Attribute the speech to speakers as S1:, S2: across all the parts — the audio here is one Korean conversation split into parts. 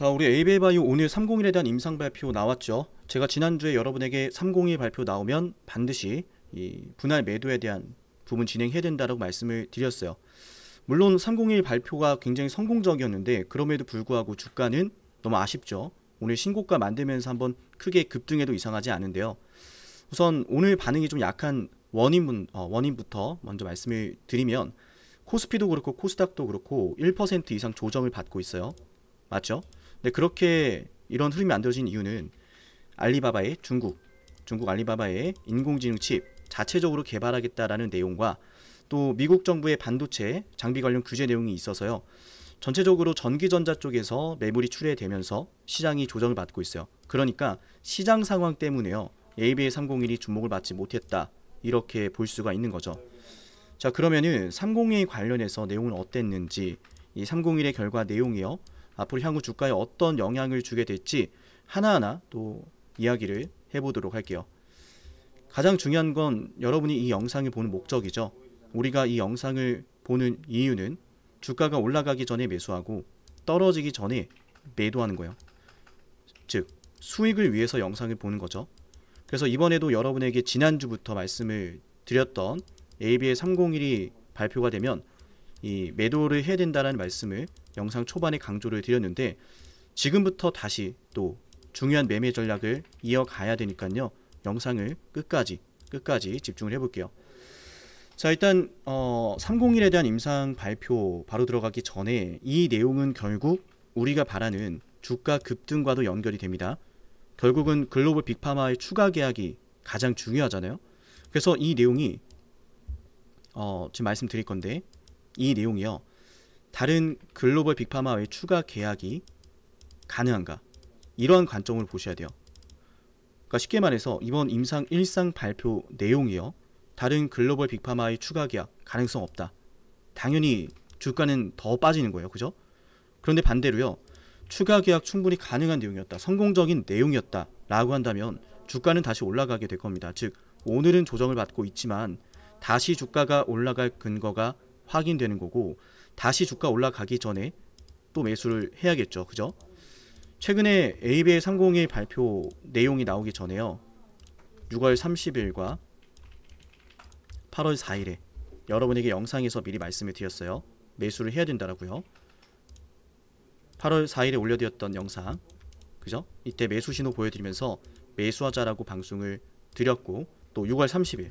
S1: 자, 우리 에이베이바이오 오늘 301에 대한 임상 발표 나왔죠. 제가 지난주에 여러분에게 301 발표 나오면 반드시 이 분할 매도에 대한 부분 진행해야 된다고 말씀을 드렸어요. 물론 301 발표가 굉장히 성공적이었는데 그럼에도 불구하고 주가는 너무 아쉽죠. 오늘 신고가 만들면서 한번 크게 급등해도 이상하지 않은데요. 우선 오늘 반응이 좀 약한 원인부터 먼저 말씀을 드리면, 코스피도 그렇고 코스닥도 그렇고 1% 이상 조정을 받고 있어요. 맞죠? 근데 그렇게 이런 흐름이 만들어진 이유는 알리바바의 중국 알리바바의 인공지능 칩 자체적으로 개발하겠다라는 내용과 또 미국 정부의 반도체 장비 관련 규제 내용이 있어서요. 전체적으로 전기전자 쪽에서 매물이 출회되면서 시장이 조정을 받고 있어요. 그러니까 시장 상황 때문에요. ABA301이 주목을 받지 못했다, 이렇게 볼 수가 있는 거죠. 자, 그러면은 301 관련해서 내용은 어땠는지, 이 301의 결과 내용이요, 앞으로 향후 주가에 어떤 영향을 주게 될지 하나하나 또 이야기를 해보도록 할게요. 가장 중요한 건 여러분이 이 영상을 보는 목적이죠. 우리가 이 영상을 보는 이유는 주가가 올라가기 전에 매수하고 떨어지기 전에 매도하는 거예요. 즉 수익을 위해서 영상을 보는 거죠. 그래서 이번에도 여러분에게 지난주부터 말씀을 드렸던 ABA301이 발표가 되면 이 매도를 해야 된다는 말씀을 영상 초반에 강조를 드렸는데, 지금부터 다시 또 중요한 매매 전략을 이어가야 되니까요. 영상을 끝까지 집중을 해볼게요. 자, 일단 301에 대한 임상 발표 바로 들어가기 전에 이 내용은 결국 우리가 바라는 주가 급등과도 연결이 됩니다. 결국은 글로벌 빅파마의 추가 계약이 가장 중요하잖아요. 그래서 이 내용이 지금 말씀드릴 건데, 이 내용이요, 다른 글로벌 빅파마의 추가 계약이 가능한가, 이러한 관점을 보셔야 돼요. 그러니까 쉽게 말해서 이번 임상 1상 발표 내용이요, 다른 글로벌 빅파마의 추가 계약 가능성 없다, 당연히 주가는 더 빠지는 거예요. 그죠? 그런데 반대로요, 추가 계약 충분히 가능한 내용이었다, 성공적인 내용이었다 라고 한다면 주가는 다시 올라가게 될 겁니다. 즉 오늘은 조정을 받고 있지만 다시 주가가 올라갈 근거가 확인되는 거고, 다시 주가 올라가기 전에 또 매수를 해야겠죠. 그죠? 최근에 ABA301 발표 내용이 나오기 전에요, 6월 30일과 8월 4일에 여러분에게 영상에서 미리 말씀을 드렸어요. 매수를 해야 된다라고요. 8월 4일에 올려드렸던 영상, 그죠? 이때 매수 신호 보여드리면서 매수하자라고 방송을 드렸고, 또 6월 30일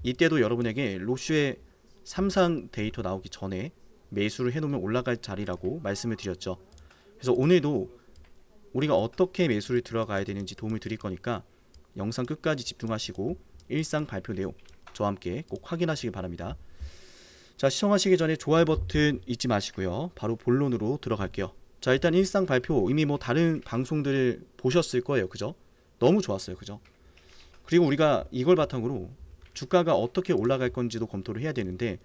S1: 이때도 여러분에게 로슈의 3상 데이터 나오기 전에 매수를 해놓으면 올라갈 자리라고 말씀을 드렸죠. 그래서 오늘도 우리가 어떻게 매수를 들어가야 되는지 도움을 드릴 거니까 영상 끝까지 집중하시고 일상 발표 내용 저와 함께 꼭 확인하시기 바랍니다. 자, 시청하시기 전에 좋아요 버튼 잊지 마시고요. 바로 본론으로 들어갈게요. 자, 일단 일상 발표 이미 뭐 다른 방송들을 보셨을 거예요. 그죠? 너무 좋았어요. 그죠? 그리고 우리가 이걸 바탕으로 주가가 어떻게 올라갈 건지도 검토를 해야 되는데,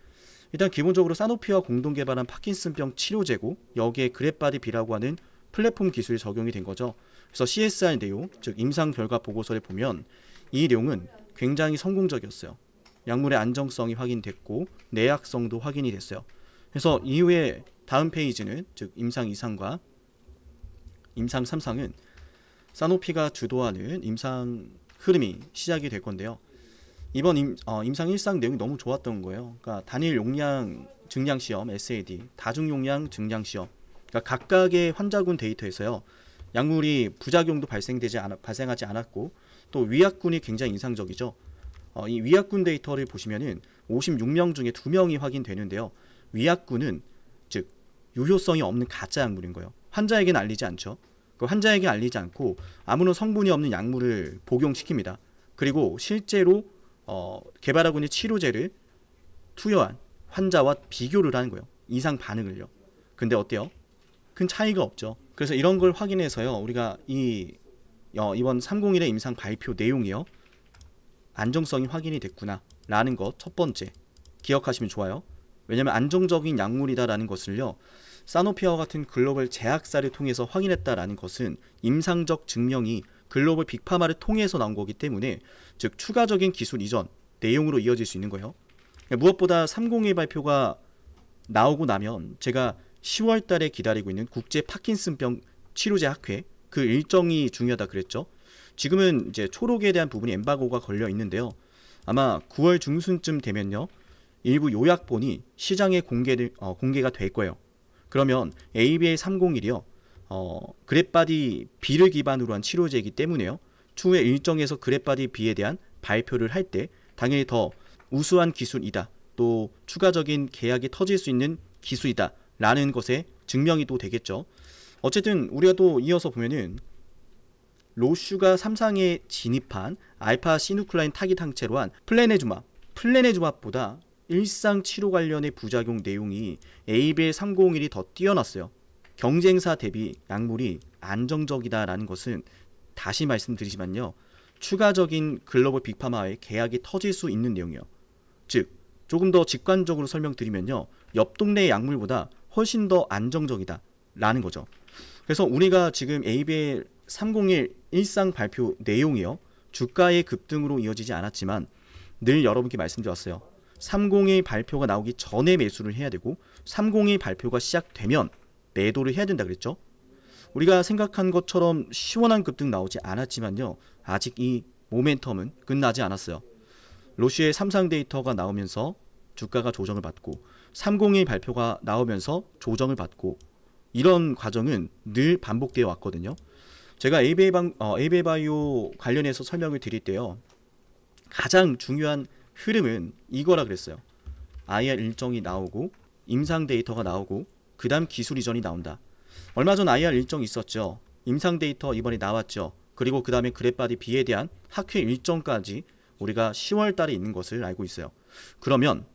S1: 일단 기본적으로 사노피와 공동 개발한 파킨슨병 치료제고, 여기에 그랩바디비라고 하는 플랫폼 기술이 적용이 된 거죠. 그래서 CSR 내용, 즉 임상 결과 보고서를 보면 이 내용은 굉장히 성공적이었어요. 약물의 안정성이 확인됐고 내약성도 확인이 됐어요. 그래서 이후에 다음 페이지는, 즉 임상 2상과 임상 3상은 사노피가 주도하는 임상 흐름이 시작이 될 건데요. 이번 임상 1상 내용이 너무 좋았던 거예요. 그러니까 단일 용량 증량 시험 SAD, 다중 용량 증량 시험, 그러니까 각각의 환자군 데이터에서요, 약물이 부작용도 발생하지 않았고 또 위약군이 굉장히 인상적이죠. 이 위약군 데이터를 보시면은 56명 중에 2명이 확인되는데요. 위약군은 즉 유효성이 없는 가짜 약물인 거예요. 환자에게는 알리지 않죠. 그 환자에게 알리지 않고 아무런 성분이 없는 약물을 복용시킵니다. 그리고 실제로 개발하고 있는 치료제를 투여한 환자와 비교를 하는 거예요. 이상 반응을요. 근데 어때요? 큰 차이가 없죠. 그래서 이런 걸 확인해서요, 우리가 이번 301의 임상 발표 내용이요, 안정성이 확인이 됐구나 라는 것 첫 번째 기억하시면 좋아요. 왜냐면 안정적인 약물이다라는 것을요, 사노피아와 같은 글로벌 제약사를 통해서 확인했다라는 것은 임상적 증명이 글로벌 빅파마를 통해서 나온 거기 때문에, 즉 추가적인 기술 이전 내용으로 이어질 수 있는 거예요. 무엇보다 301 발표가 나오고 나면 제가 10월 달에 기다리고 있는 국제 파킨슨병 치료제 학회 그 일정이 중요하다 그랬죠. 지금은 이제 초록에 대한 부분이 엠바고가 걸려 있는데요. 아마 9월 중순쯤 되면요. 일부 요약본이 시장에 공개가 될 거예요. 그러면 ABA301이요. 그랩바디 B를 기반으로 한 치료제이기 때문에요. 추후에 일정에서 그랩바디 B에 대한 발표를 할 때 당연히 더 우수한 기술이다. 또 추가적인 계약이 터질 수 있는 기술이다. 라는 것에 증명이 또 되겠죠. 어쨌든 우리가 또 이어서 보면은 로슈가 3상에 진입한 알파 시누클라인 타깃 항체로 한 플레네주맙보다 일상 치료 관련의 부작용 내용이 ABL301이 더 뛰어났어요. 경쟁사 대비 약물이 안정적이다라는 것은 다시 말씀드리지만요. 추가적인 글로벌 빅파마의 계약이 터질 수 있는 내용이요. 즉 조금 더 직관적으로 설명드리면요. 옆 동네의 약물보다 훨씬 더 안정적이다 라는 거죠. 그래서 우리가 지금 ABL301 일상 발표 내용이요. 주가의 급등으로 이어지지 않았지만 늘 여러분께 말씀드렸어요. 301 발표가 나오기 전에 매수를 해야 되고 301 발표가 시작되면 매도를 해야 된다 그랬죠. 우리가 생각한 것처럼 시원한 급등 나오지 않았지만요. 아직 이 모멘텀은 끝나지 않았어요. 로슈의 3상 데이터가 나오면서 주가가 조정을 받고 301 발표가 나오면서 조정을 받고 이런 과정은 늘 반복되어 왔거든요. 제가 ABA바이오 관련해서 설명을 드릴 때요. 가장 중요한 흐름은 이거라 그랬어요. IR 일정이 나오고 임상 데이터가 나오고 그 다음 기술 이전이 나온다. 얼마 전 IR 일정이 있었죠. 임상 데이터 이번에 나왔죠. 그리고 그 다음에 그랩바디 B에 대한 학회 일정까지 우리가 10월 달에 있는 것을 알고 있어요. 그러면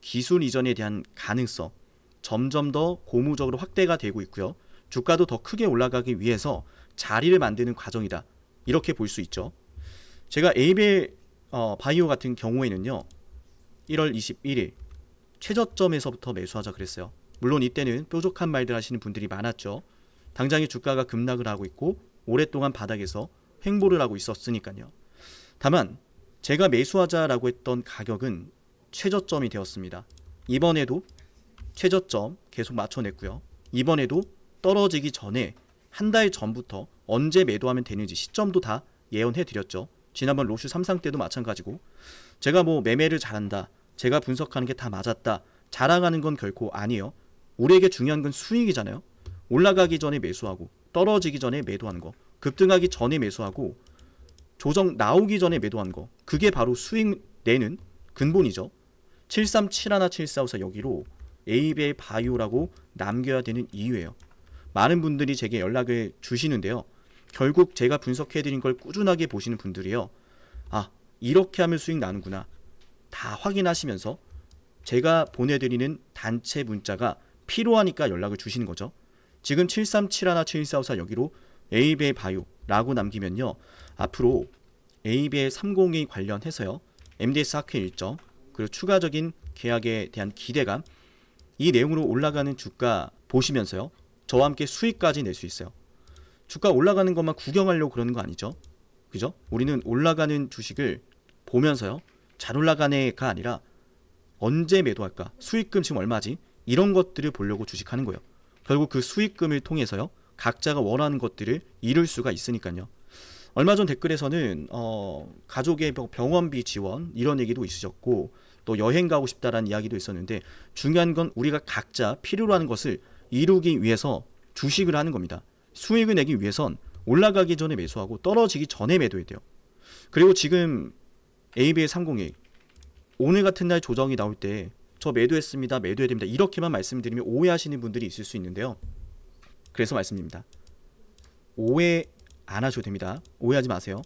S1: 기술 이전에 대한 가능성 점점 더 고무적으로 확대가 되고 있고요. 주가도 더 크게 올라가기 위해서 자리를 만드는 과정이다. 이렇게 볼 수 있죠. 제가 ABL 바이오 같은 경우에는요. 1월 21일 최저점에서부터 매수하자 그랬어요. 물론 이때는 뾰족한 말들 하시는 분들이 많았죠. 당장에 주가가 급락을 하고 있고 오랫동안 바닥에서 횡보를 하고 있었으니까요. 다만 제가 매수하자라고 했던 가격은 최저점이 되었습니다. 이번에도 최저점 계속 맞춰냈고요. 이번에도 떨어지기 전에 한 달 전부터 언제 매도하면 되는지 시점도 다 예언해드렸죠. 지난번 로슈 3상 때도 마찬가지고 제가 뭐 매매를 잘한다. 제가 분석하는 게 다 맞았다. 자랑하는 건 결코 아니에요. 우리에게 중요한 건 수익이잖아요. 올라가기 전에 매수하고 떨어지기 전에 매도하는 거. 급등하기 전에 매수하고 조정 나오기 전에 매도하는 거. 그게 바로 수익 내는 근본이죠. 7371, 7454 여기로 ABL 바이오라고 남겨야 되는 이유예요. 많은 분들이 제게 연락을 주시는데요. 결국 제가 분석해드린 걸 꾸준하게 보시는 분들이요. 아, 이렇게 하면 수익 나는구나. 다 확인하시면서 제가 보내드리는 단체 문자가 필요하니까 연락을 주시는 거죠. 지금 7371, 7454 여기로 ABL 바이오라고 남기면요. 앞으로 ABL 302 관련해서요. MDS 학회 일정 그리고 추가적인 계약에 대한 기대감 이 내용으로 올라가는 주가 보시면서요. 저와 함께 수익까지 낼 수 있어요. 주가 올라가는 것만 구경하려고 그러는 거 아니죠? 그죠? 우리는 올라가는 주식을 보면서요. 잘 올라가네가 아니라 언제 매도할까? 수익금 지금 얼마지? 이런 것들을 보려고 주식하는 거예요. 결국 그 수익금을 통해서요. 각자가 원하는 것들을 이룰 수가 있으니까요. 얼마 전 댓글에서는 가족의 병원비 지원 이런 얘기도 있으셨고 또 여행 가고 싶다라는 이야기도 있었는데 중요한 건 우리가 각자 필요로 하는 것을 이루기 위해서 주식을 하는 겁니다. 수익을 내기 위해선 올라가기 전에 매수하고 떨어지기 전에 매도해야 돼요. 그리고 지금 ABL 301 오늘 같은 날 조정이 나올 때 저 매도했습니다. 매도해야 됩니다. 이렇게만 말씀드리면 오해하시는 분들이 있을 수 있는데요. 그래서 말씀드립니다. 오해 안 하셔도 됩니다. 오해하지 마세요.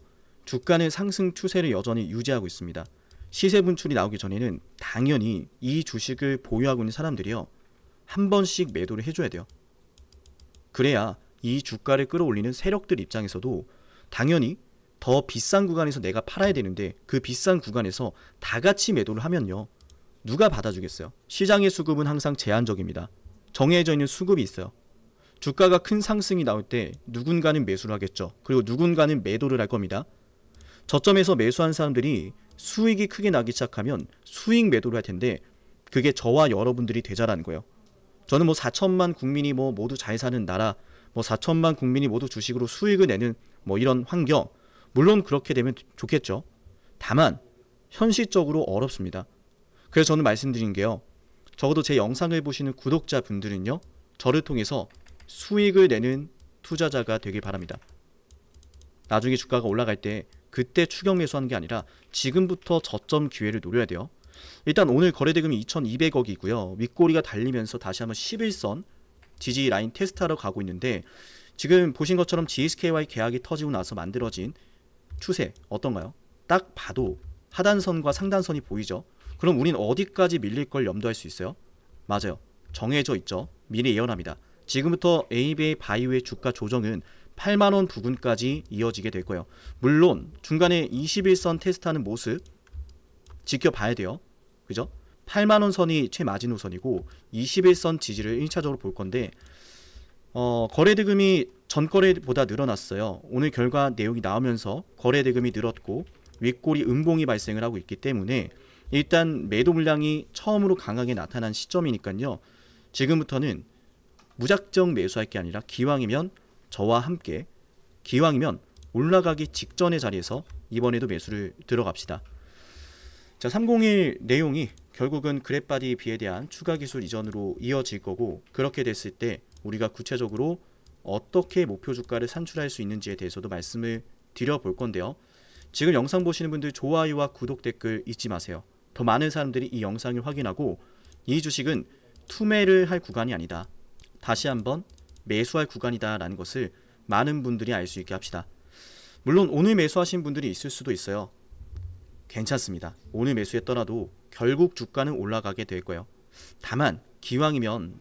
S1: 주가는 상승 추세를 여전히 유지하고 있습니다. 시세 분출이 나오기 전에는 당연히 이 주식을 보유하고 있는 사람들이요. 한 번씩 매도를 해줘야 돼요. 그래야 이 주가를 끌어올리는 세력들 입장에서도 당연히 더 비싼 구간에서 내가 팔아야 되는데 그 비싼 구간에서 다 같이 매도를 하면요. 누가 받아주겠어요? 시장의 수급은 항상 제한적입니다. 정해져 있는 수급이 있어요. 주가가 큰 상승이 나올 때 누군가는 매수를 하겠죠. 그리고 누군가는 매도를 할 겁니다. 저점에서 매수한 사람들이 수익이 크게 나기 시작하면 수익 매도를 할 텐데 그게 저와 여러분들이 되자라는 거예요. 저는 뭐 4천만 국민이 뭐 모두 잘 사는 나라 뭐 4천만 국민이 모두 주식으로 수익을 내는 뭐 이런 환경, 물론 그렇게 되면 좋겠죠. 다만 현실적으로 어렵습니다. 그래서 저는 말씀드린 게요, 적어도 제 영상을 보시는 구독자분들은요, 저를 통해서 수익을 내는 투자자가 되길 바랍니다. 나중에 주가가 올라갈 때 그때 추격 매수하는 게 아니라 지금부터 저점 기회를 노려야 돼요. 일단 오늘 거래대금이 2200억이고요. 윗꼬리가 달리면서 다시 한번 11선 지지 라인 테스트하러 가고 있는데, 지금 보신 것처럼 GSK와의 계약이 터지고 나서 만들어진 추세 어떤가요? 딱 봐도 하단선과 상단선이 보이죠? 그럼 우린 어디까지 밀릴 걸 염두할 수 있어요? 맞아요. 정해져 있죠. 미리 예언합니다. 지금부터 ABA 바이오의 주가 조정은 8만원 부근까지 이어지게 될 거예요. 물론 중간에 21선 테스트하는 모습 지켜봐야 돼요. 그죠? 8만원 선이 최마지노선이고 21선 지지를 1차적으로 볼 건데, 거래대금이 전거래보다 늘어났어요. 오늘 결과 내용이 나오면서 거래대금이 늘었고 윗꼬리 음봉이 발생을 하고 있기 때문에 일단 매도 물량이 처음으로 강하게 나타난 시점이니까요. 지금부터는 무작정 매수할 게 아니라 기왕이면 저와 함께, 기왕이면 올라가기 직전의 자리에서 이번에도 매수를 들어갑시다. 자, 301 내용이 결국은 그랩바디 B에 대한 추가 기술 이전으로 이어질 거고, 그렇게 됐을 때 우리가 구체적으로 어떻게 목표 주가를 산출할 수 있는지에 대해서도 말씀을 드려볼 건데요. 지금 영상 보시는 분들 좋아요와 구독, 댓글 잊지 마세요. 더 많은 사람들이 이 영상을 확인하고 이 주식은 투매를 할 구간이 아니다, 다시 한번 매수할 구간이다 라는 것을 많은 분들이 알 수 있게 합시다. 물론 오늘 매수하신 분들이 있을 수도 있어요. 괜찮습니다. 오늘 매수했더라도 결국 주가는 올라가게 될 거예요. 다만 기왕이면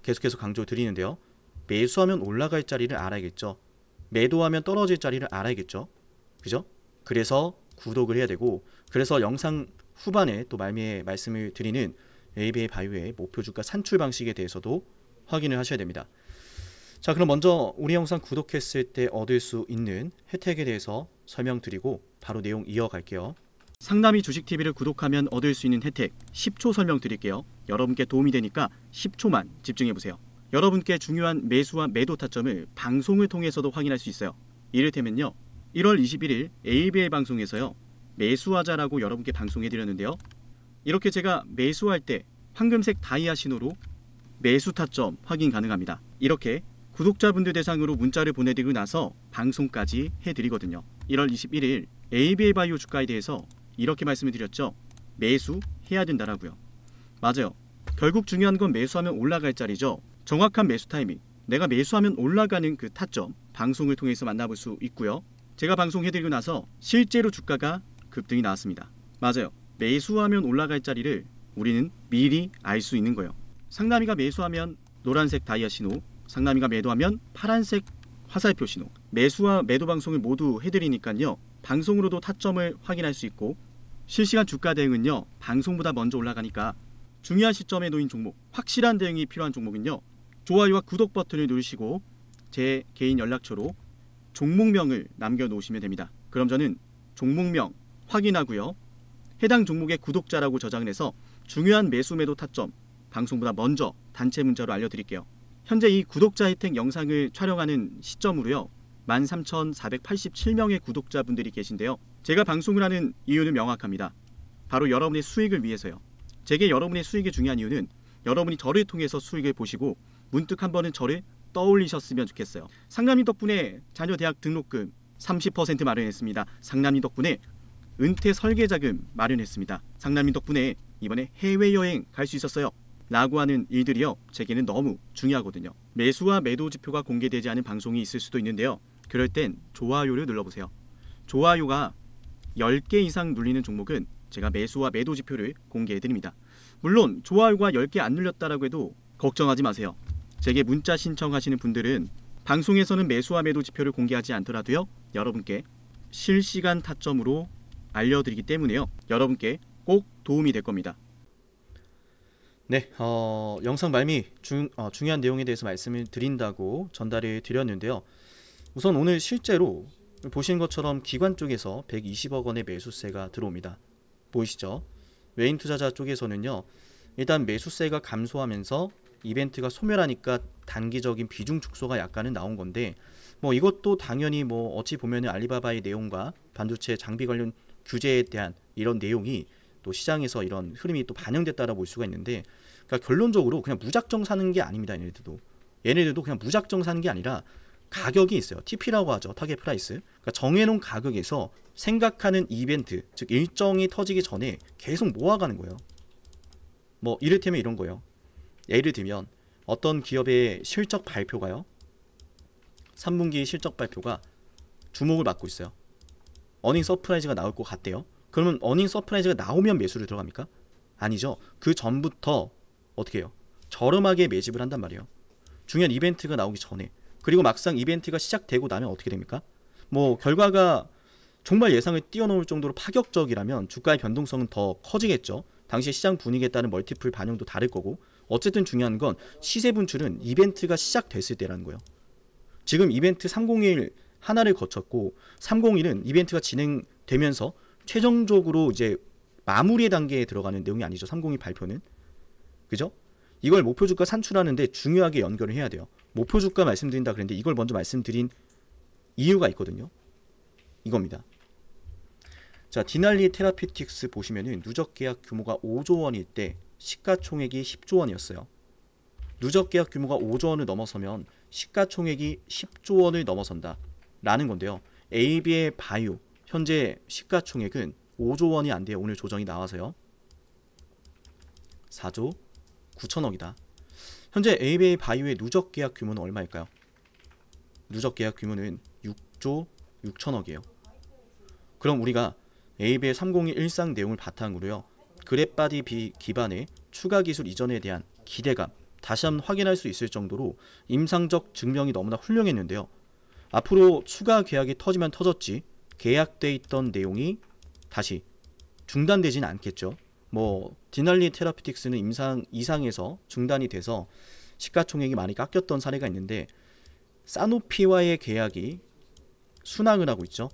S1: 계속해서 강조 드리는데요, 매수하면 올라갈 자리를 알아야겠죠. 매도하면 떨어질 자리를 알아야겠죠. 그죠? 그래서 구독을 해야 되고, 그래서 영상 후반에 또 말미에 말씀을 드리는 ABA 바이오의 목표 주가 산출 방식에 대해서도 확인을 하셔야 됩니다. 자, 그럼 먼저 우리 영상 구독했을 때 얻을 수 있는 혜택에 대해서 설명드리고 바로 내용 이어갈게요. 상남이 주식TV를 구독하면 얻을 수 있는 혜택 10초 설명드릴게요. 여러분께 도움이 되니까 10초만 집중해보세요. 여러분께 중요한 매수와 매도 타점을 방송을 통해서도 확인할 수 있어요. 이를테면요, 1월 21일 ABA 방송에서요, 매수하자라고 여러분께 방송해드렸는데요, 이렇게 제가 매수할 때 황금색 다이아 신호로 매수 타점 확인 가능합니다. 이렇게 구독자분들 대상으로 문자를 보내드리고 나서 방송까지 해드리거든요. 1월 21일 ABA 바이오 주가에 대해서 이렇게 말씀을 드렸죠. 매수해야 된다라고요. 맞아요. 결국 중요한 건 매수하면 올라갈 자리죠. 정확한 매수 타이밍, 내가 매수하면 올라가는 그 타점 방송을 통해서 만나볼 수 있고요. 제가 방송해드리고 나서 실제로 주가가 급등이 나왔습니다. 맞아요. 매수하면 올라갈 자리를 우리는 미리 알 수 있는 거예요. 상남이가 매수하면 노란색 다이아 신호, 상남이가 매도하면 파란색 화살표 신호, 매수와 매도 방송을 모두 해드리니까요, 방송으로도 타점을 확인할 수 있고, 실시간 주가 대응은요, 방송보다 먼저 올라가니까 중요한 시점에 놓인 종목, 확실한 대응이 필요한 종목은요, 좋아요와 구독 버튼을 누르시고 제 개인 연락처로 종목명을 남겨놓으시면 됩니다. 그럼 저는 종목명 확인하고요, 해당 종목의 구독자라고 저장을 해서 중요한 매수 매도 타점 방송보다 먼저 단체 문자로 알려드릴게요. 현재 이 구독자 혜택 영상을 촬영하는 시점으로요, 13,487명의 구독자분들이 계신데요, 제가 방송을 하는 이유는 명확합니다. 바로 여러분의 수익을 위해서요. 제게 여러분의 수익이 중요한 이유는 여러분이 저를 통해서 수익을 보시고 문득 한 번은 저를 떠올리셨으면 좋겠어요. 상남이 덕분에 자녀 대학 등록금 30% 마련했습니다. 상남이 덕분에 은퇴 설계자금 마련했습니다. 상남이 덕분에 이번에 해외여행 갈 수 있었어요 라고 하는 일들이요, 제게는 너무 중요하거든요. 매수와 매도 지표가 공개되지 않은 방송이 있을 수도 있는데요, 그럴 땐 좋아요를 눌러보세요. 좋아요가 10개 이상 눌리는 종목은 제가 매수와 매도 지표를 공개해드립니다. 물론 좋아요가 10개 안 눌렸다라고 해도 걱정하지 마세요. 제게 문자 신청하시는 분들은 방송에서는 매수와 매도 지표를 공개하지 않더라도요, 여러분께 실시간 타점으로 알려드리기 때문에요, 여러분께 꼭 도움이 될 겁니다. 네, 영상 말미 중요한 내용에 대해서 말씀을 드린다고 전달해 드렸는데요. 우선 오늘 실제로 보신 것처럼 기관 쪽에서 120억 원의 매수세가 들어옵니다. 보이시죠? 외인 투자자 쪽에서는요, 일단 매수세가 감소하면서 이벤트가 소멸하니까 단기적인 비중 축소가 약간은 나온 건데 뭐 이것도 당연히 뭐 어찌 보면은 알리바바의 내용과 반도체 장비 관련 규제에 대한 이런 내용이 또 시장에서 이런 흐름이 또 반영됐다라고 볼 수가 있는데, 그러니까 결론적으로 그냥 무작정 사는 게 아닙니다. 얘네들도 그냥 무작정 사는 게 아니라 가격이 있어요. TP라고 하죠. 타겟 프라이스. 그러니까 정해놓은 가격에서 생각하는 이벤트, 즉 일정이 터지기 전에 계속 모아가는 거예요. 뭐 이를테면 이런 거예요. 예를 들면 어떤 기업의 실적 발표가요, 3분기 실적 발표가 주목을 받고 있어요. 어닝 서프라이즈가 나올 것 같대요. 그러면 어닝 서프라이즈가 나오면 매수를 들어갑니까? 아니죠. 그 전부터 어떻게 해요? 저렴하게 매집을 한단 말이에요. 중요한 이벤트가 나오기 전에. 그리고 막상 이벤트가 시작되고 나면 어떻게 됩니까? 뭐 결과가 정말 예상을 뛰어넘을 정도로 파격적이라면 주가의 변동성은 더 커지겠죠. 당시 시장 분위기에 따른 멀티플 반영도 다를 거고, 어쨌든 중요한 건 시세 분출은 이벤트가 시작됐을 때라는 거예요. 지금 이벤트 301 하나를 거쳤고 301은 이벤트가 진행되면서 최종적으로 이제 마무리 단계에 들어가는 내용이 아니죠. 301 발표는. 그죠? 이걸 목표 주가 산출하는데 중요하게 연결을 해야 돼요. 목표 주가 말씀드린다 그랬는데 이걸 먼저 말씀드린 이유가 있거든요. 이겁니다. 자, 디날리 테라피틱스 보시면은 누적 계약 규모가 5조 원일 때 시가총액이 10조 원이었어요. 누적 계약 규모가 5조 원을 넘어서면 시가총액이 10조 원을 넘어선다 라는 건데요. AB의 바이오 현재 시가총액은 5조 원이 안 돼요. 오늘 조정이 나와서요. 4조 9천억이다. 현재 AB의 바이오의 누적 계약 규모는 얼마일까요? 누적 계약 규모는 6조 6천억이에요. 그럼 우리가 AB의 301 일상 내용을 바탕으로요, 그랩바디 기반의 추가 기술 이전에 대한 기대감 다시 한번 확인할 수 있을 정도로 임상적 증명이 너무나 훌륭했는데요. 앞으로 추가 계약이 터지면 터졌지 계약돼 있던 내용이 다시 중단되지는 않겠죠. 뭐 디날리 테라피틱스는 임상 이상에서 중단이 돼서 시가총액이 많이 깎였던 사례가 있는데, 사노피와의 계약이 순항을 하고 있죠.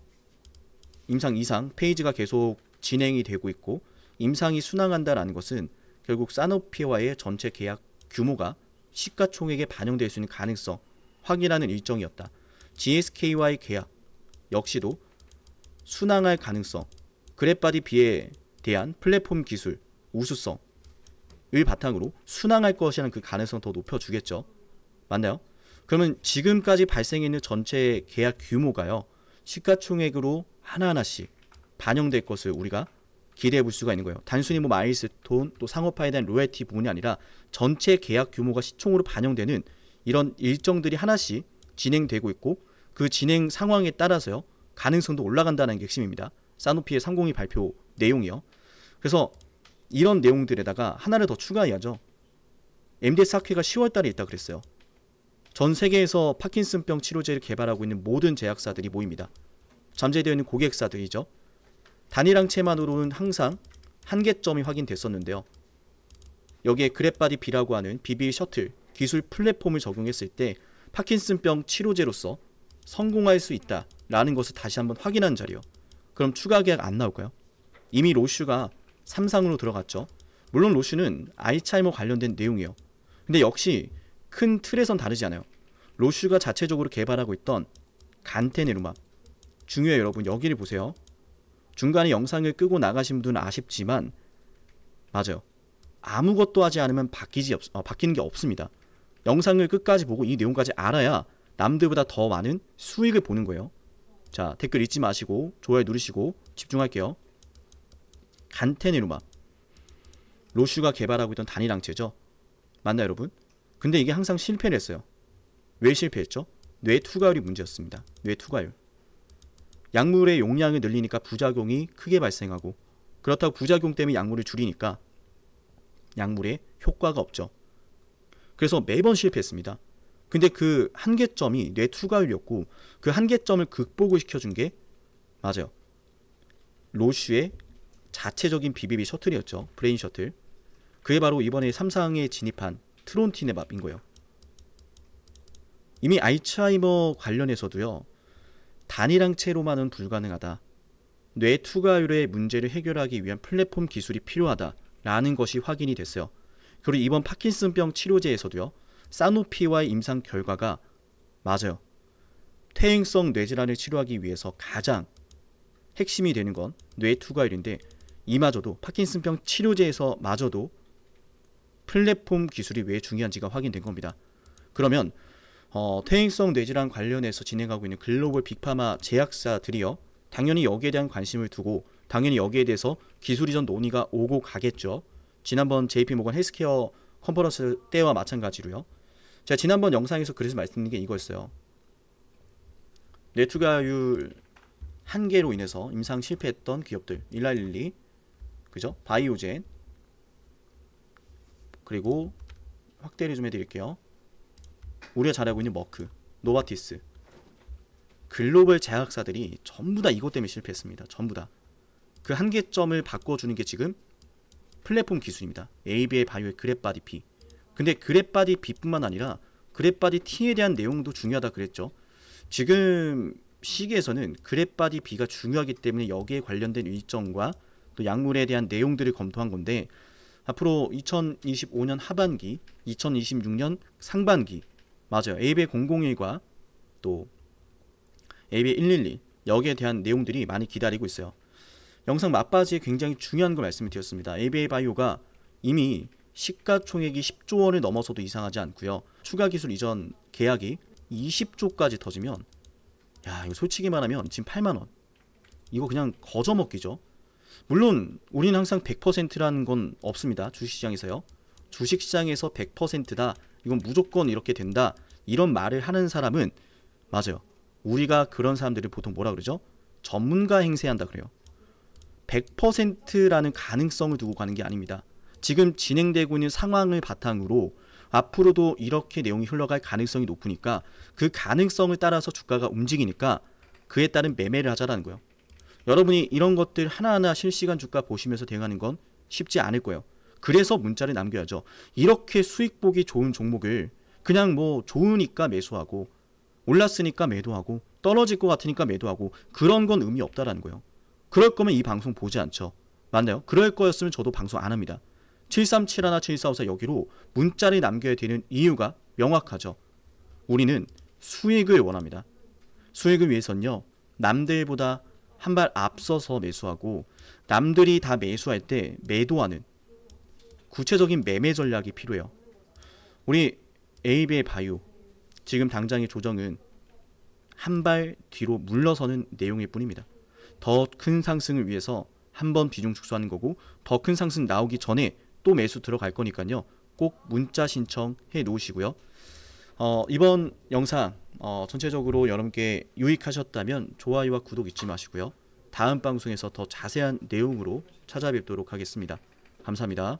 S1: 임상 이상 페이지가 계속 진행이 되고 있고, 임상이 순항한다라는 것은 결국 사노피와의 전체 계약 규모가 시가총액에 반영될 수 있는 가능성 확인하는 일정이었다. GSK와의 계약 역시도 순항할 가능성, 그랩바디 B에 대한 플랫폼 기술 우수성을 바탕으로 순항할 것이라는 그 가능성 더 높여주겠죠. 맞나요? 그러면 지금까지 발생했는 전체 계약 규모가요, 시가총액으로 하나하나씩 반영될 것을 우리가 기대해 볼 수가 있는 거예요. 단순히 뭐 마일스톤 또 상업화에 대한 로열티 부분이 아니라 전체 계약 규모가 시총으로 반영되는 이런 일정들이 하나씩 진행되고 있고, 그 진행 상황에 따라서요 가능성도 올라간다는 게 핵심입니다. 사노피의 302 발표 내용이요. 그래서 이런 내용들에다가 하나를 더 추가해야죠. MDS 학회가 10월 달에 있다 그랬어요. 전 세계에서 파킨슨병 치료제를 개발하고 있는 모든 제약사들이 모입니다. 잠재되어 있는 고객사들이죠. 단일항체만으로는 항상 한계점이 확인됐었는데요. 여기에 그랩바디 B라고 하는 BB 셔틀 기술 플랫폼을 적용했을 때 파킨슨병 치료제로서 성공할 수 있다라는 것을 다시 한번 확인한 자리요. 그럼 추가 계약 안 나올까요? 이미 로슈가 3상으로 들어갔죠. 물론 로슈는 알츠하이머 관련된 내용이에요. 근데 역시 큰 틀에선 다르지 않아요. 로슈가 자체적으로 개발하고 있던 간테네루맙, 중요해요. 여러분 여기를 보세요. 중간에 영상을 끄고 나가신 분들은 아쉽지만 맞아요. 아무것도 하지 않으면 바뀌는 게 없습니다. 영상을 끝까지 보고 이 내용까지 알아야 남들보다 더 많은 수익을 보는 거예요. 자, 댓글 잊지 마시고 좋아요 누르시고 집중할게요. 간테네루맙, 로슈가 개발하고 있던 단일항체죠. 맞나요 여러분? 근데 이게 항상 실패를 했어요. 왜 실패했죠? 뇌 투과율이 문제였습니다. 뇌 투과율. 약물의 용량을 늘리니까 부작용이 크게 발생하고, 그렇다고 부작용 때문에 약물을 줄이니까 약물에 효과가 없죠. 그래서 매번 실패했습니다. 근데 그 한계점이 뇌 투과율이었고, 그 한계점을 극복을 시켜준 게 맞아요, 로슈의 자체적인 BBB 셔틀이었죠. 브레인 셔틀. 그게 바로 이번에 3상에 진입한 트론티네밥인 거예요. 이미 알츠하이머 관련해서도요, 단일항체로만은 불가능하다, 뇌 투과율의 문제를 해결하기 위한 플랫폼 기술이 필요하다라는 것이 확인이 됐어요. 그리고 이번 파킨슨병 치료제에서도요. 사노피와의 임상 결과가 맞아요. 퇴행성 뇌질환을 치료하기 위해서 가장 핵심이 되는 건 뇌투과율인데 이마저도 파킨슨병 치료제에서 마저도 플랫폼 기술이 왜 중요한지가 확인된 겁니다. 그러면 퇴행성 뇌질환 관련해서 진행하고 있는 글로벌 빅파마 제약사들이요. 당연히 여기에 대한 관심을 두고 당연히 여기에 대해서 기술 이전 논의가 오고 가겠죠. 지난번 JP모건 헬스케어 컨퍼런스 때와 마찬가지로요. 제가 지난번 영상에서 그래서 말씀드린 게 이거였어요. 뇌투과율 한계로 인해서 임상 실패했던 기업들 일라릴리, 그죠? 바이오젠, 그리고 확대를 좀 해드릴게요. 우리가 잘하고 있는 머크, 노바티스, 글로벌 제약사들이 전부 다 이것 때문에 실패했습니다. 전부 다. 그 한계점을 바꿔주는 게 지금 플랫폼 기술입니다. ABA 바이오의 그랩바디 P. 근데 그랩바디 B뿐만 아니라 그랩바디 T에 대한 내용도 중요하다 그랬죠. 지금 시기에서는 그랩바디 B가 중요하기 때문에 여기에 관련된 일정과 또 약물에 대한 내용들을 검토한 건데 앞으로 2025년 하반기, 2026년 상반기 맞아요. ABA 001과 또 ABA 111 여기에 대한 내용들이 많이 기다리고 있어요. 영상 막바지에 굉장히 중요한 걸 말씀을 드렸습니다. ABA 바이오가 이미 시가총액이 10조 원을 넘어서도 이상하지 않고요. 추가 기술 이전 계약이 20조까지 터지면 야 이거 솔직히 말하면 지금 8만 원 이거 그냥 거저먹기죠. 물론 우리는 항상 100%라는 건 없습니다. 주식시장에서요. 주식시장에서 100%다. 이건 무조건 이렇게 된다. 이런 말을 하는 사람은 맞아요. 우리가 그런 사람들을 보통 뭐라 그러죠? 전문가 행세한다 그래요. 100%라는 가능성을 두고 가는 게 아닙니다. 지금 진행되고 있는 상황을 바탕으로 앞으로도 이렇게 내용이 흘러갈 가능성이 높으니까 그 가능성을 따라서 주가가 움직이니까 그에 따른 매매를 하자라는 거예요. 여러분이 이런 것들 하나하나 실시간 주가 보시면서 대응하는 건 쉽지 않을 거예요. 그래서 문자를 남겨야죠. 이렇게 수익 보기 좋은 종목을 그냥 뭐 좋으니까 매수하고 올랐으니까 매도하고 떨어질 것 같으니까 매도하고 그런 건 의미 없다라는 거예요. 그럴 거면 이 방송 보지 않죠. 맞나요? 그럴 거였으면 저도 방송 안 합니다. 7371, 7454 여기로 문자를 남겨야 되는 이유가 명확하죠. 우리는 수익을 원합니다. 수익을 위해서는요. 남들보다 한 발 앞서서 매수하고 남들이 다 매수할 때 매도하는 구체적인 매매 전략이 필요해요. 우리 ABA 바이오 지금 당장의 조정은 한 발 뒤로 물러서는 내용일 뿐입니다. 더 큰 상승을 위해서 한번 비중 축소하는 거고 더 큰 상승 나오기 전에 또 매수 들어갈 거니까요. 꼭 문자 신청해 놓으시고요. 이번 영상 전체적으로 여러분께 유익하셨다면 좋아요와 구독 잊지 마시고요. 다음 방송에서 더 자세한 내용으로 찾아뵙도록 하겠습니다. 감사합니다.